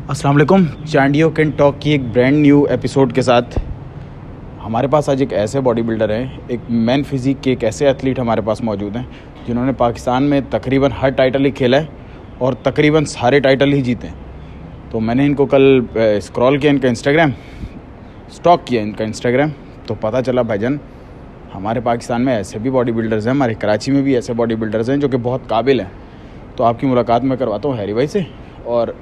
अस्सलाम वालेकुम। Chandio can talk की एक ब्रांड न्यू एपिसोड के साथ हमारे पास आज एक ऐसे बॉडी बिल्डर हैं, एक मैन फिजिक के एक ऐसे एथलीट हमारे पास मौजूद हैं जिन्होंने पाकिस्तान में तकरीबन हर टाइटल ही खेला है और तकरीबन सारे टाइटल ही जीते हैं। तो मैंने इनको कल स्क्रॉल किया, इनका इंस्टाग्राम स्टॉक किया इनका इंस्टाग्राम, तो पता चला भाईजान हमारे पाकिस्तान में ऐसे भी बॉडी बिल्डर्स हैं, हमारे कराची में भी ऐसे बॉडी बिल्डर्स हैं जो कि बहुत काबिल हैं। तो आपकी मुलाकात मैं करवाता हूँ हैरी भाई से, और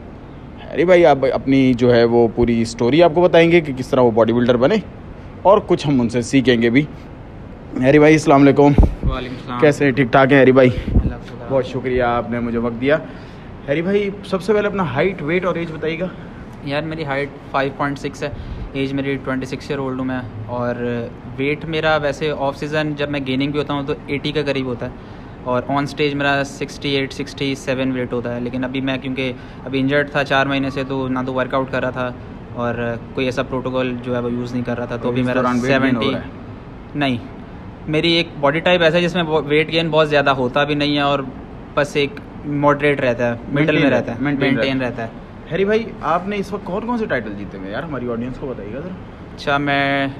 हैरी भाई आप अपनी जो है वो पूरी स्टोरी आपको बताएंगे कि किस तरह वो बॉडी बिल्डर बने और कुछ हम उनसे सीखेंगे भी। हैरी भाई अस्सलाम वालेकुम। वालेकुम सलाम। कैसे, ठीक ठाक हैं हैरी भाई? बहुत शुक्रिया, आपने मुझे वक्त दिया। हैरी भाई सबसे पहले अपना हाइट, वेट और एज बताइएगा। यार मेरी हाइट 5.6 है, एज मेरी 26 ईयर ओल्ड हूँ मैं, और वेट मेरा वैसे ऑफ सीज़न जब मैं गेनिंग भी होता हूँ तो 80 के करीब होता है, और ऑन स्टेज मेरा 68-67 वेट होता है। लेकिन अभी मैं क्योंकि अभी इंजर्ड था 4 महीने से, तो ना तो वर्कआउट कर रहा था और कोई ऐसा प्रोटोकॉल जो है वो यूज़ नहीं कर रहा था, तो अभी मेरा 70 नहीं। मेरी एक बॉडी टाइप ऐसा है जिसमें वेट गेन बहुत ज़्यादा होता भी नहीं है और बस एक मॉडरेट रहता है, मिडल में रहता है, मेंटेन रहता है। हैरी भाई आपने इस वक्त कौन कौन से टाइटल जीते हुए यार, हमारी ऑडियंस को बताइएगा ज़रा। अच्छा, मैं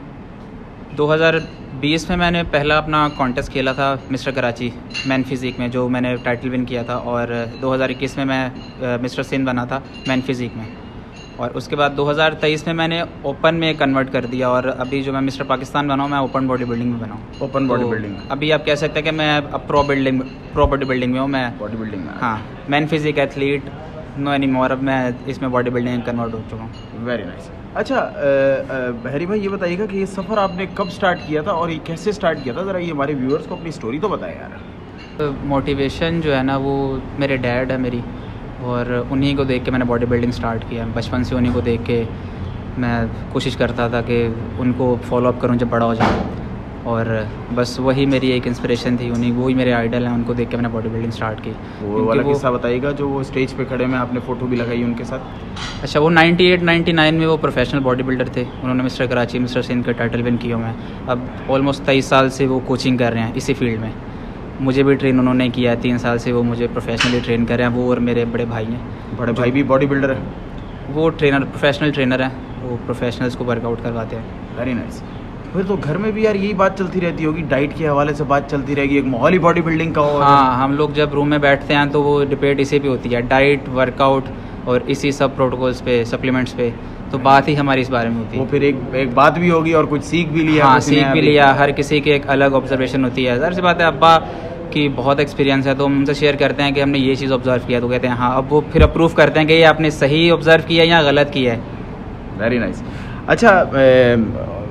2020 में मैंने पहला अपना कॉन्टेस्ट खेला था मिस्टर कराची मैन फिज़िक में, जो मैंने टाइटल विन किया था, और 2021 में मैं मिस्टर सिंध बना था मैन फिज़िक में, और उसके बाद 2023 में मैंने ओपन में कन्वर्ट कर दिया, और अभी जो मैं मिस्टर पाकिस्तान बना हूँ मैं ओपन बॉडी बिल्डिंग में बना हूँ। ओपन बॉडी बिल्डिंग में अभी आप कह सकते हैं कि मैं अब प्रो बॉडी बिल्डिंग में हूँ। मैं बॉडी बिल्डिंग में, हाँ, man physique athlete no any more, अब मैं इसमें बॉडी बिल्डिंग में कन्वर्ट हो चुका हूँ। Very nice. अच्छा हैरी भाई ये बताइएगा कि ये सफ़र आपने कब स्टार्ट किया था और ये कैसे स्टार्ट किया था, ज़रा ये हमारे व्यूअर्स को अपनी स्टोरी तो बताएं यार। मोटिवेशन जो है ना वो मेरे डैड है मेरी, और उन्हीं को देख के मैंने बॉडी बिल्डिंग स्टार्ट किया। बचपन से उन्हीं को देख के मैं कोशिश करता था कि उनको फॉलो अप करूं जब बड़ा हो जाऊं, और बस वही मेरी एक इंस्पिरेशन थी, उन्हीं वही मेरे आइडल हैं, उनको देख के मैंने बॉडी बिल्डिंग स्टार्ट की। वो वाला किस्सा बताइएगा जो वो स्टेज पे खड़े में आपने फ़ोटो भी लगाई उनके साथ। अच्छा, वो 98-99 में वो प्रोफेशनल बॉडी बिल्डर थे, उन्होंने मिस्टर कराची मिस्टर सिंध का टाइटल विन किया। मैं अब ऑलमोस्ट 23 साल से वो कोचिंग कर रहे हैं इसी फील्ड में, मुझे भी ट्रेन उन्होंने किया है, 3 साल से वो मुझे प्रोफेशनली ट्रेन कर रहे हैं। वो और मेरे बड़े भाई हैं। बड़े भाई भी बॉडी बिल्डर है? वो ट्रेनर, प्रोफेशनल ट्रेनर हैं, वो प्रोफेशनल्स को वर्कआउट करवाते हैं। Very nice. फिर तो घर में भी यार यही बात चलती रहती होगी, डाइट के हवाले से बात चलती रहेगी, एक माहौल ही बॉडी बिल्डिंग का हो। हाँ, हम लोग जब रूम में बैठते हैं तो वो डिबेट इसी पे होती है, डाइट, वर्कआउट और इसी सब प्रोटोकॉल्स पे, सप्लीमेंट्स पे, तो बात ही हमारी इस बारे में होती है। वो फिर एक बात भी होगी और कुछ सीख भी लिया। हाँ, सीख भी लिया, हर किसी की एक अलग ऑब्जर्वेशन होती है। ज़ाहिर सी बात है, अब्बा की बहुत एक्सपीरियंस है तो हम उनसे शेयर करते हैं कि हमने ये चीज़ ऑब्जर्व किया, तो कहते हैं हाँ, अब वो फिर अप्रूव करते हैं कि ये आपने सही ऑब्जर्व किया या गलत किया है। Very nice. अच्छा,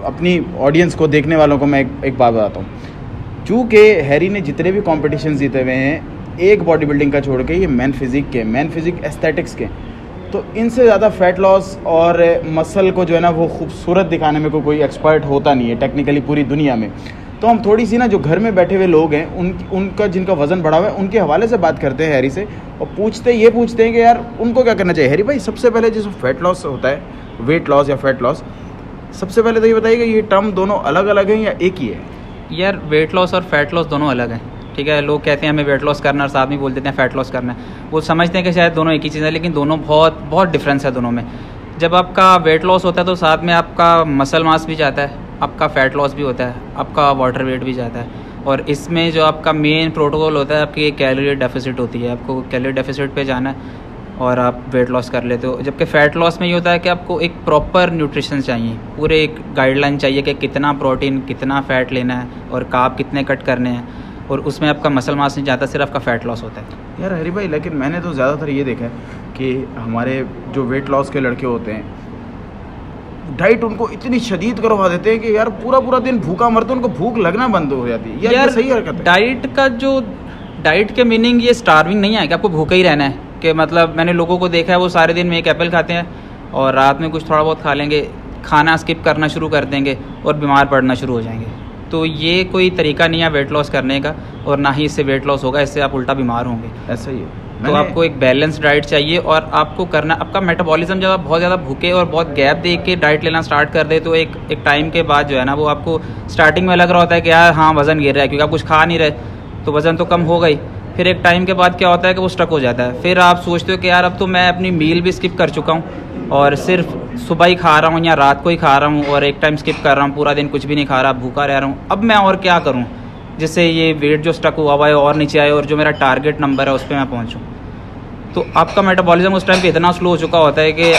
अपनी ऑडियंस को, देखने वालों को मैं एक बात बताता हूँ। चूँकि हैरी ने जितने भी कॉम्पिटिशन जीते हुए हैं, एक बॉडी बिल्डिंग का छोड़ के, ये मैन फिजिक एस्थेटिक्स के, तो इनसे ज़्यादा फैट लॉस और मसल को जो है ना वो खूबसूरत दिखाने में कोई एक्सपर्ट होता नहीं है टेक्निकली पूरी दुनिया में। तो हम थोड़ी सी ना जो घर में बैठे हुए लोग हैं उनका जिनका वज़न बढ़ा हुआ है उनके हवाले से बात करते हैं हैरी से, और पूछते हैं कि यार उनको क्या करना चाहिए। हैरी भाई सबसे पहले जैसे फैट लॉस होता है, वेट लॉस या फैट लॉस, सबसे पहले तो ये बताइएगा ये टर्म दोनों अलग अलग हैं या एक ही है? यार वेट लॉस और फैट लॉस दोनों अलग हैं, ठीक है। लोग कहते हैं हमें वेट लॉस करना, और साथ में बोल देते हैं फैट लॉस करना है। वो समझते हैं कि शायद दोनों एक ही चीज़ है, लेकिन दोनों बहुत डिफरेंस है दोनों में। जब आपका वेट लॉस होता है तो साथ में आपका मसल मास भी जाता है, आपका फैट लॉस भी होता है, आपका वाटर वेट भी जाता है, और इसमें जो आपका मेन प्रोटोकॉल होता है आपकी कैलोरी डेफिसिट होती है। आपको कैलोरी डेफिसिट पे जाना है और आप वेट लॉस कर लेते हो। जबकि फ़ैट लॉस में ये होता है कि आपको एक प्रॉपर न्यूट्रिशन चाहिए, पूरे एक गाइडलाइन चाहिए कि कितना प्रोटीन, कितना फ़ैट लेना है और कार्ब कितने कट करने हैं, और उसमें आपका मसल मास नहीं जाता, सिर्फ आपका फ़ैट लॉस होता है। यार हैरी भाई, लेकिन मैंने तो ज़्यादातर ये देखा है कि हमारे जो वेट लॉस के लड़के होते हैं, डाइट उनको इतनी शदीद करवा देते हैं कि यार पूरा दिन भूखा मरते, उनको भूख लगना बंद हो जाती है। यार सही हरकत है? डाइट के मीनिंग ये स्टार्विंग नहीं है कि आपको भूखा ही रहना है, कि मतलब मैंने लोगों को देखा है वो सारे दिन में एक एप्पल खाते हैं और रात में कुछ थोड़ा बहुत खा लेंगे, खाना स्किप करना शुरू कर देंगे और बीमार पड़ना शुरू हो जाएंगे। तो ये कोई तरीका नहीं है वेट लॉस करने का, और ना ही इससे वेट लॉस होगा, इससे आप उल्टा बीमार होंगे। ऐसा ही है। तो आपको एक बैलेंस डाइट चाहिए, और आपको करना, आपका मेटाबॉलिज्म जब आप बहुत ज़्यादा भूखे और बहुत गैप दे के डाइट लेना स्टार्ट कर दे तो एक टाइम के बाद जो है ना वो आपको स्टार्टिंग में लग रहा होता है कि यार हाँ वज़न गिर रहा है, क्योंकि आप कुछ खा नहीं रहे तो वज़न तो कम होगा ही। फिर एक टाइम के बाद क्या होता है कि वो स्टक हो जाता है। फिर आप सोचते हो कि यार अब तो मैं अपनी मील भी स्किप कर चुका हूँ और सिर्फ सुबह ही खा रहा हूँ या रात को ही खा रहा हूँ और एक टाइम स्किप कर रहा हूँ, पूरा दिन कुछ भी नहीं खा रहा, भूखा रह रहा हूँ। अब मैं और क्या करूँ जिससे ये वेट जो स्टक हुआ है और नीचे आए और जो मेरा टारगेट नंबर है उस पर मैं पहुँचूँ। तो आपका मेटाबॉलिज्म उस टाइम पे इतना स्लो हो चुका होता है कि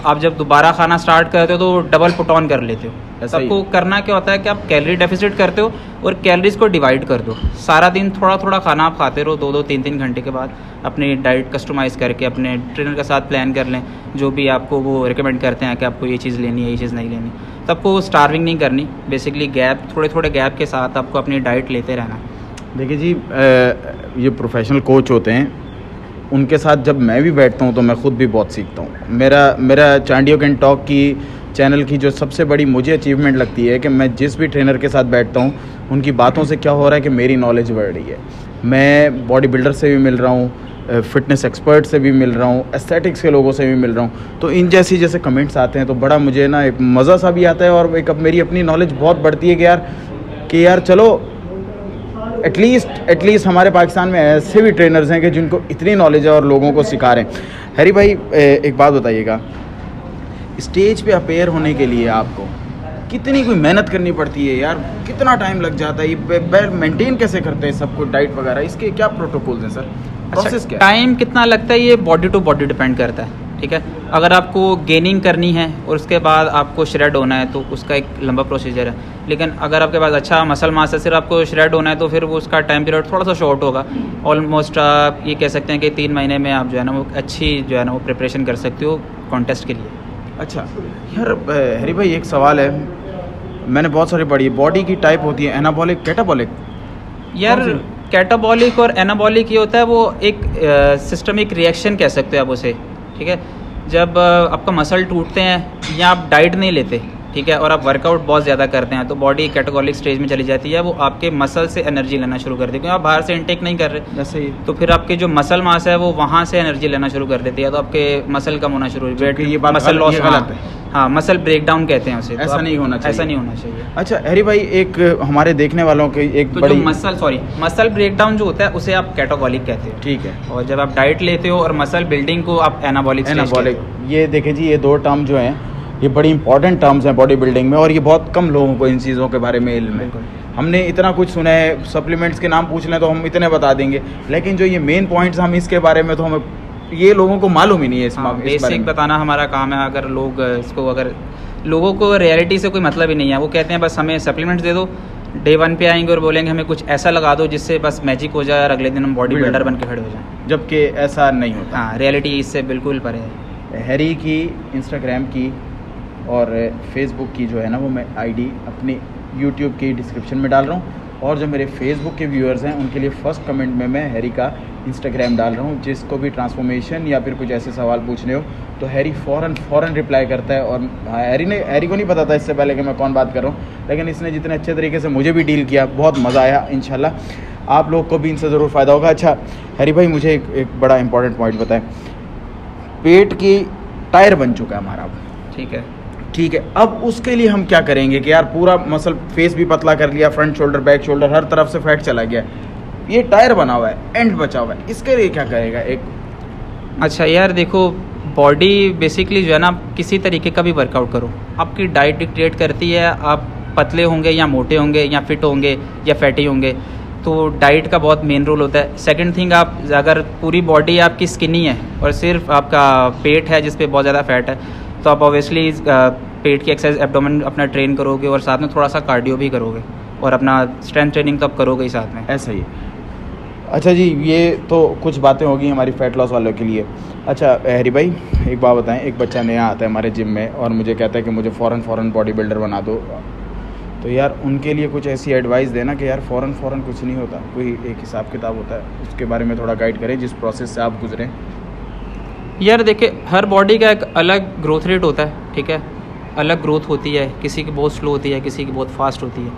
आप जब दोबारा खाना स्टार्ट करते हो तो डबल पुट ऑन कर लेते हो। सबको करना क्या होता है कि आप कैलोरी डेफिसिट करते हो और कैलोरीज को डिवाइड कर दो। सारा दिन थोड़ा थोड़ा खाना आप खाते रहो, 2-2 3-3 घंटे के बाद अपनी डाइट कस्टमाइज़ करके अपने ट्रेनर के साथ प्लान कर लें, जो भी आपको वो रिकमेंड करते हैं कि आपको ये चीज़ लेनी है, ये चीज़ नहीं लेनी। तो आपको स्टार्विंग नहीं करनी, बेसिकली गैप थोड़े गैप के साथ आपको अपनी डाइट लेते रहना। देखिए जी, ये प्रोफेशनल कोच होते हैं, उनके साथ जब मैं भी बैठता हूँ तो मैं ख़ुद भी बहुत सीखता हूँ। मेरा चांडियो कैन टॉक की चैनल की जो सबसे बड़ी मुझे अचीवमेंट लगती है कि मैं जिस भी ट्रेनर के साथ बैठता हूँ उनकी बातों से क्या हो रहा है कि मेरी नॉलेज बढ़ रही है। मैं बॉडी बिल्डर से भी मिल रहा हूँ, फिटनेस एक्सपर्ट से भी मिल रहा हूँ, एस्थेटिक्स के लोगों से भी मिल रहा हूँ। तो इन जैसे कमेंट्स आते हैं तो बड़ा मुझे ना एक मज़ा सा भी आता है और एक मेरी अपनी नॉलेज बहुत बढ़ती है कि यार चलो एटलीस्ट हमारे पाकिस्तान में ऐसे भी ट्रेनर्स हैं कि जिनको इतनी नॉलेज है और लोगों को सिखा रहे हैं। हैरी भाई, एक बात बताइएगा, स्टेज पे अपेयर होने के लिए आपको कितनी कोई मेहनत करनी पड़ती है यार? कितना टाइम लग जाता है? ये मेंटेन कैसे करते हैं सब कुछ, डाइट वगैरह, इसके क्या प्रोटोकॉल्स हैं सर? प्रोसेस क्या? टाइम कितना लगता है ये बॉडी टू बॉडी डिपेंड करता है, ठीक है। अगर आपको गेनिंग करनी है और उसके बाद आपको श्रेड होना है तो उसका एक लंबा प्रोसीजर है। लेकिन अगर आपके पास अच्छा मसल मास है, सिर्फ आपको श्रेड होना है तो फिर वो उसका टाइम पीरियड थोड़ा सा शॉर्ट होगा। ऑलमोस्ट आप ये कह सकते हैं कि 3 महीने में आप जो है ना वो अच्छी जो है ना वो प्रिपरेशन कर सकते हो कॉन्टेस्ट के लिए। अच्छा यार हैरी भाई, एक सवाल है, मैंने बहुत सारी पढ़ी है, बॉडी की टाइप होती है एनाबॉलिक, कैटाबॉलिक। यार कैटाबॉलिक और एनाबॉलिक ये होता है वो एक सिस्टमिक रिएक्शन कह सकते हो आप उसे, ठीक है। जब आपका मसल टूटते हैं या आप डाइट नहीं लेते, ठीक है, और आप वर्कआउट बहुत ज़्यादा करते हैं तो बॉडी कैटाबॉलिक स्टेज में चली जाती है। वो आपके मसल से एनर्जी लेना शुरू कर देती है क्योंकि आप बाहर से इनटेक नहीं कर रहे जैसे ही, तो फिर आपके जो मसल मास है वो वहाँ से एनर्जी लेना शुरू कर देती है तो आपके मसल कम होना शुरू, वेट, ये मसल लॉस, हाँ मसल ब्रेकडाउन कहते हैं उसे। ऐसा नहीं होना चाहिए, ऐसा नहीं होना चाहिए। अच्छा हैरी भाई, एक हमारे देखने वालों के एक तो बड़ी मसल ब्रेकडाउन जो होता है उसे आप कैटाबॉलिक कहते हैं, ठीक है। और जब आप डाइट लेते हो और मसल बिल्डिंग को आप एनाबॉलिक। ये देखिए जी, ये 2 टर्म जो हैं ये बड़ी इंपॉर्टेंट टर्म्स हैं बॉडी बिल्डिंग में और ये बहुत कम लोगों को इन चीज़ों के बारे में इल्म है। हमने इतना कुछ सुना है, सप्लीमेंट्स के नाम पूछ लें तो हम इतने बता देंगे, लेकिन जो ये मेन पॉइंट्स हम इसके बारे में तो हमें ये लोगों को मालूम ही नहीं है। बेसिक बताना हमारा काम है। अगर लोग इसको, अगर लोगों को रियलिटी से कोई मतलब ही नहीं है, वो कहते हैं बस हमें सप्लीमेंट्स दे दो, डे 1 पे आएंगे और बोलेंगे हमें कुछ ऐसा लगा दो जिससे बस मैजिक हो जाए और अगले दिन हम बॉडी बिल्डर बन के खड़े हो जाएं, जबकि ऐसा नहीं होता। हाँ, रियलिटी इससे बिल्कुल परे है। हैरी की इंस्टाग्राम की और फेसबुक की जो है ना वो मैं आईडी अपनी यूट्यूब की डिस्क्रिप्शन में डाल रहा हूँ और जो मेरे फेसबुक के व्यूअर्स हैं उनके लिए फर्स्ट कमेंट में मैं हैरी का इंस्टाग्राम डाल रहा हूँ। जिसको भी ट्रांसफॉर्मेशन या फिर कुछ ऐसे सवाल पूछने हो तो हैरी फ़ौरन रिप्लाई करता है। और हैरी को नहीं पता था इससे पहले कि मैं कौन बात कर रहा हूँ, लेकिन इसने जितने अच्छे तरीके से मुझे भी डील किया, बहुत मज़ा आया। इंशाल्लाह आप लोग को भी इनसे ज़रूर फ़ायदा होगा। अच्छा हैरी भाई, मुझे एक बड़ा इंपॉर्टेंट पॉइंट बताएं, पेट की टायर बन चुका है हमारा, ठीक है, अब उसके लिए हम क्या करेंगे कि यार पूरा मसल फेस भी पतला कर लिया, फ्रंट शोल्डर, बैक शोल्डर, हर तरफ से फैट चला गया, ये टायर बना हुआ है, एंड बचा हुआ है, इसके लिए क्या करेगा? अच्छा यार देखो, बॉडी बेसिकली जो है ना, किसी तरीके का भी वर्कआउट करो, आपकी डाइट डिक्टेट करती है आप पतले होंगे या मोटे होंगे या फिट होंगे या फैटी होंगे, तो डाइट का बहुत मेन रोल होता है। सेकंड थिंग, आप अगर पूरी बॉडी आपकी स्किनी है और सिर्फ आपका पेट है जिस पे बहुत ज़्यादा फैट है, तो आप ऑब्वियसली पेट की एक्सरसाइज एब्डोमेन अपना ट्रेन करोगे और साथ में थोड़ा सा कार्डियो भी करोगे और अपना स्ट्रेंथ ट्रेनिंग तो आप करोगे ही साथ में। ऐसा ही। अच्छा जी, ये तो कुछ बातें होगी हमारी फ़ैट लॉस वालों के लिए। अच्छा हैरी भाई, एक बात बताएं, एक बच्चा नया आता है हमारे जिम में और मुझे कहता है कि मुझे फ़ौरन बॉडी बिल्डर बना दो, तो यार उनके लिए कुछ ऐसी एडवाइस देना कि यार फ़ौरन कुछ नहीं होता, कोई एक हिसाब किताब होता है, उसके बारे में थोड़ा गाइड करें जिस प्रोसेस से आप गुजरें। यार देखिए, हर बॉडी का एक अलग ग्रोथ रेट होता है, ठीक है, अलग ग्रोथ होती है, किसी की बहुत स्लो होती है, किसी की बहुत फास्ट होती है,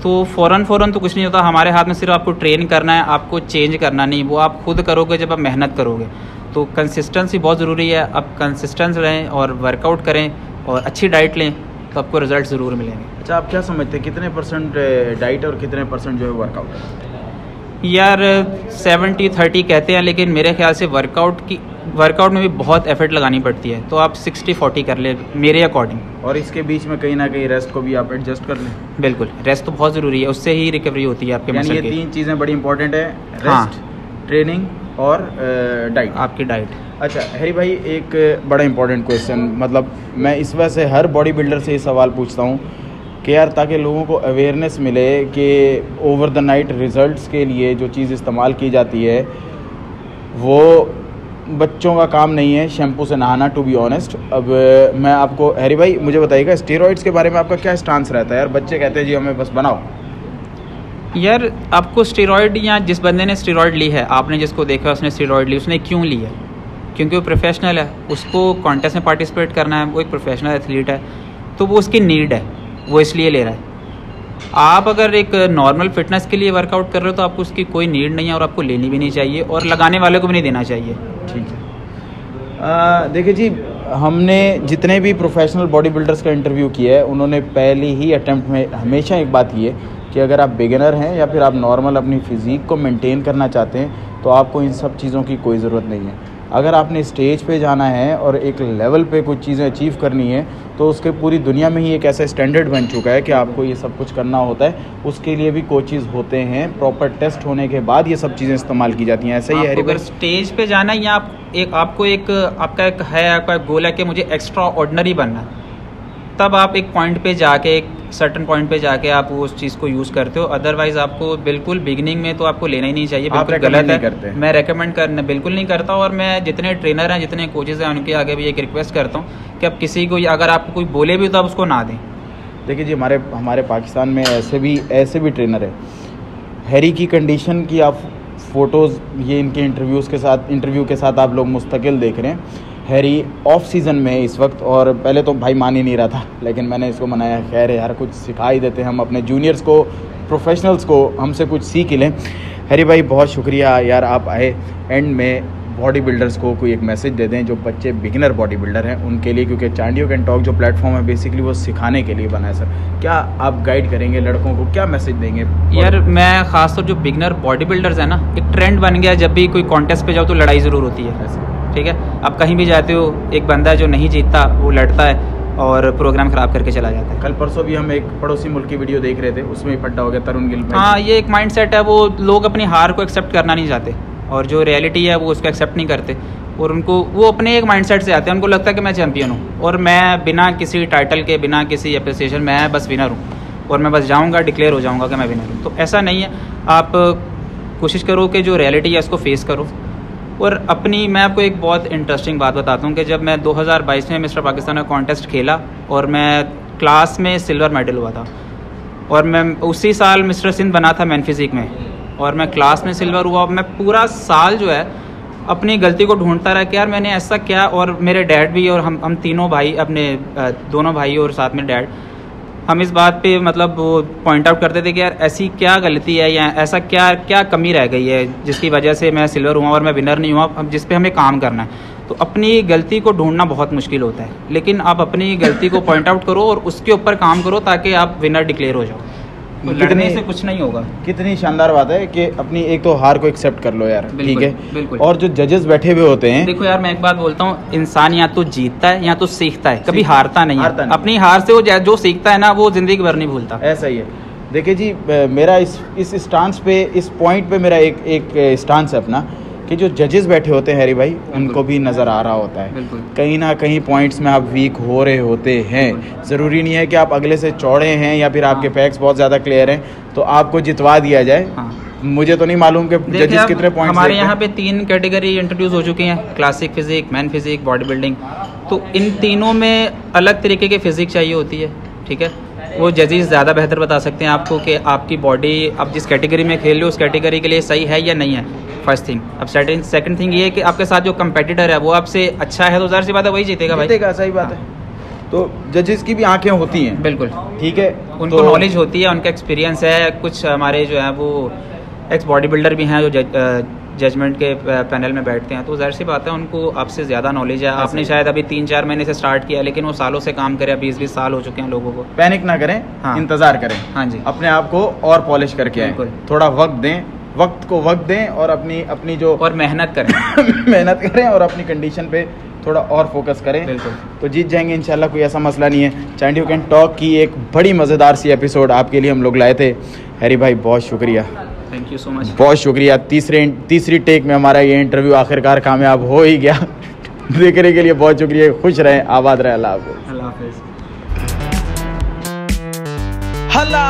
तो फ़ौरन तो कुछ नहीं होता। हमारे हाथ में सिर्फ आपको ट्रेन करना है, आपको चेंज करना नहीं, वो आप खुद करोगे जब आप मेहनत करोगे। तो कंसिस्टेंसी बहुत ज़रूरी है, आप कंसिस्टेंस रहें और वर्कआउट करें और अच्छी डाइट लें तो आपको रिजल्ट ज़रूर मिलेंगे। अच्छा, आप क्या समझते हैं कितने % डाइट और कितने % जो है वर्कआउट? यार 70-30 कहते हैं, लेकिन मेरे ख्याल से वर्कआउट में भी बहुत एफर्ट लगानी पड़ती है, तो आप 60-40 कर ले मेरे अकॉर्डिंग। और इसके बीच में कहीं ना कहीं रेस्ट को भी आप एडजस्ट कर लें। बिल्कुल, रेस्ट तो बहुत ज़रूरी है, उससे ही रिकवरी होती है आपके मसल की। ये 3 चीज़ें बड़ी इंपॉर्टेंट है, रेस्ट, ट्रेनिंग और डाइट, आपकी डाइट। अच्छा हैरी भाई, एक बड़ा इंपॉर्टेंट क्वेश्चन, मतलब मैं इस वजह से हर बॉडी बिल्डर से ये सवाल पूछता हूँ कि यार ताकि लोगों को अवेयरनेस मिले कि ओवर द नाइट रिजल्ट्स के लिए जो चीज़ इस्तेमाल की जाती है वो बच्चों का काम नहीं है शैम्पू से नहाना, टू बी ऑनेस्ट। अब मैं आपको हैरी भाई मुझे बताइएगा स्टेरॉइड्स के बारे में आपका क्या स्टांस रहता है? यार बच्चे कहते हैं जी हमें बस बनाओ। यार आपको स्टेरॉइड, या जिस बंदे ने स्टेरॉइड ली है, आपने जिसको देखा उसने स्टेरॉइड ली, उसने क्यों ली है? क्योंकि वो प्रोफेशनल है, उसको कॉन्टेस्ट में पार्टिसिपेट करना है, वो एक प्रोफेशनल एथलीट है, तो वो उसकी नीड है, वो इसलिए ले रहा है। आप अगर एक नॉर्मल फिटनेस के लिए वर्कआउट कर रहे हो तो आपको उसकी कोई नीड नहीं है, और आपको लेनी भी नहीं चाहिए, और लगाने वाले को भी नहीं देना चाहिए। ठीक है, देखिए जी, हमने जितने भी प्रोफेशनल बॉडी बिल्डर्स का इंटरव्यू किया है उन्होंने पहले ही अटेम्प्ट में हमेशा एक बात की है कि अगर आप बिगिनर हैं या फिर आप नॉर्मल अपनी फिज़ीक को मेंटेन करना चाहते हैं तो आपको इन सब चीज़ों की कोई ज़रूरत नहीं है। अगर आपने स्टेज पे जाना है और एक लेवल पे कुछ चीज़ें अचीव करनी है तो उसके पूरी दुनिया में ही एक ऐसा स्टैंडर्ड बन चुका है कि आपको ये सब कुछ करना होता है। उसके लिए भी कोचेज़ होते हैं, प्रॉपर टेस्ट होने के बाद ये सब चीज़ें इस्तेमाल की जाती हैं। ऐसा ही है। अगर स्टेज पे जाना है या आपका एक गोल है कि मुझे एक्स्ट्रा ऑर्डिनरी बनना है, तब आप एक पॉइंट पे जाके, एक सर्टन पॉइंट पे जाके आप वो उस चीज़ को यूज़ करते हो। अदरवाइज आपको बिल्कुल बिगिनिंग में तो आपको लेना ही नहीं चाहिए, बिल्कुल गलत है। मैं रेकमेंड करना बिल्कुल नहीं करता, और मैं जितने ट्रेनर हैं, जितने कोचेज़ हैं, उनके आगे भी एक रिक्वेस्ट करता हूँ कि आप किसी को, अगर आपको कोई बोले भी तो आप उसको ना दें। देखिए जी, हमारे पाकिस्तान में ऐसे भी ट्रेनर है। हैरी की कंडीशन की आप फ़ोटोज़ ये इनके इंटरव्यू के साथ आप लोग मुस्तकिल देख रहे हैं। हैरी ऑफ सीज़न में इस वक्त, और पहले तो भाई मान ही नहीं रहा था, लेकिन मैंने इसको मनाया, खैर यार कुछ सिखा ही देते हैं हम अपने जूनियर्स को, प्रोफेशनल्स को, हमसे कुछ सीख ही लें। हैरी भाई बहुत शुक्रिया यार, आप आए। एंड में बॉडी बिल्डर्स को कोई एक मैसेज दे दें जो बच्चे बिगिनर बॉडी बिल्डर हैं उनके लिए, क्योंकि चांडियो कैन टॉक जो प्लेटफॉर्म है बेसिकली वो सिखाने के लिए बना है। सर क्या आप गाइड करेंगे लड़कों को, क्या मैसेज देंगे? यार मैं खासतौर जो बिगिनर बॉडी बिल्डर्स है ना, एक ट्रेंड बन गया, जब भी कोई कॉन्टेस्ट पे जाओ तो लड़ाई ज़रूर होती है। ठीक है, आप कहीं भी जाते हो, एक बंदा जो नहीं जीतता वो लड़ता है और प्रोग्राम ख़राब करके चला जाता है। कल परसों भी हम एक पड़ोसी मुल्क की वीडियो देख रहे थे, उसमें इकट्ठा हो गया तरुण गिल। हाँ, ये एक माइंडसेट है, वो लोग अपनी हार को एक्सेप्ट करना नहीं चाहते, और जो रियलिटी है वो उसको एक्सेप्ट नहीं करते, और वो अपने एक माइंडसेट से आते हैं। उनको लगता है कि मैं चैंपियन हूँ और मैं बिना किसी टाइटल के, बिना किसी अप्रिसिएशन, मैं बस विनर हूँ और मैं बस जाऊँगा, डिक्लेयर हो जाऊँगा कि मैं विनर हूँ। तो ऐसा नहीं है, आप कोशिश करो कि जो रियलिटी है उसको फेस करो। और मैं आपको एक बहुत इंटरेस्टिंग बात बताता हूँ कि जब मैं 2022 में मिस्टर पाकिस्तान का कॉन्टेस्ट खेला और मैं क्लास में सिल्वर मेडल हुआ था, और मैं उसी साल मिस्टर सिंध बना था मैन फिजिक में, और मैं क्लास में सिल्वर हुआ। मैं पूरा साल जो है अपनी गलती को ढूंढता रहा कि यार मैंने ऐसा क्या, और मेरे डैड भी, और हम तीनों भाई, अपने दोनों भाई और साथ में डैड, हम इस बात पे मतलब वो पॉइंट आउट करते थे कि यार ऐसी क्या गलती है या ऐसा क्या कमी रह गई है जिसकी वजह से मैं सिल्वर हुआ और मैं विनर नहीं हुआ, अब जिस पे हमें काम करना है। तो अपनी गलती को ढूंढना बहुत मुश्किल होता है, लेकिन आप अपनी गलती को पॉइंट आउट करो और उसके ऊपर काम करो ताकि आप विनर डिक्लेयर हो जाओ। तो लड़ने से कुछ नहीं होगा। कितनी शानदार बात है कि अपनी एक तो हार को एक्सेप्ट कर लो यार, ठीक है। बिल्कुल। और जो जजेस बैठे हुए होते हैं, देखो यार मैं एक बात बोलता हूँ, इंसान या तो जीतता है या तो सीखता है, कभी हारता नहीं है। अपनी हार से वो जो सीखता है ना, वो जिंदगी भर नहीं भूलता। ऐसा ही है। देखिए जी, मेरा इस स्टांस पे, इस पॉइंट पे मेरा एक स्टांस है अपना, कि जो जजेस बैठे होते हैं हैरी भाई, उनको भी नज़र आ रहा होता है कहीं ना कहीं पॉइंट्स में आप वीक हो रहे होते हैं। ज़रूरी नहीं है कि आप अगले से चौड़े हैं या फिर आपके फैक्ट्स बहुत ज़्यादा क्लियर हैं तो आपको जितवा दिया जाए। मुझे तो नहीं मालूम कि जजेस कितने पॉइंट्स। हमारे यहाँ पे 3 कैटेगरी इंट्रोड्यूस हो चुकी हैं, classic physique, man physique, body building. तो इन तीनों में अलग तरीके की फिजिक चाहिए होती है, ठीक है। वो जजेस ज़्यादा बेहतर बता सकते हैं आपको कि आपकी बॉडी, आप जिस कैटेगरी में खेल रहे हो उस कैटेगरी के लिए सही है या नहीं है, फर्स्ट थिंग। अब सेकंड थिंग ये है कि आपके साथ जो कंपेटिटर है वो आपसे अच्छा है, तो ज़ाहिर सी बात है वही जीतेगा भाई। सही बात है। तो जजेस की भी आंखें होती हैं, बिल्कुल, ठीक है, उनको नॉलेज होती है, उनका एक्सपीरियंस है। कुछ हमारे जो है वो एक्स बॉडी बिल्डर भी हैं जो जजमेंट के पैनल में बैठते हैं, तो जाहिर सी बात है उनको आपसे ज़्यादा नॉलेज है। आपने शायद अभी 3-4 महीने से स्टार्ट किया, लेकिन वो सालों से काम करे, 20-20 साल हो चुके हैं लोगों को। पैनिक ना करें, इंतज़ार करें, हाँ जी, अपने आप को और पॉलिश करके आएं, थोड़ा वक्त दें, वक्त को वक्त दें और अपनी जो और मेहनत करें मेहनत करें और अपनी कंडीशन पे थोड़ा और फोकस करें, बिल्कुल, तो जीत जाएंगे इंशाल्लाह। कोई ऐसा मसला नहीं है। चाइंडियो कैन टॉक की एक बड़ी मज़ेदार सी एपिसोड आपके लिए हम लोग लाए थे। हैरी भाई बहुत शुक्रिया, थैंक यू सो मच, बहुत शुक्रिया। तीसरी टेक में हमारा ये इंटरव्यू आखिरकार कामयाब हो ही गया। देखने के लिए बहुत शुक्रिया। खुश रहें, आबाद रहें। अल्लाह हाफ़िज़। अल्लाह हाफिज़। हला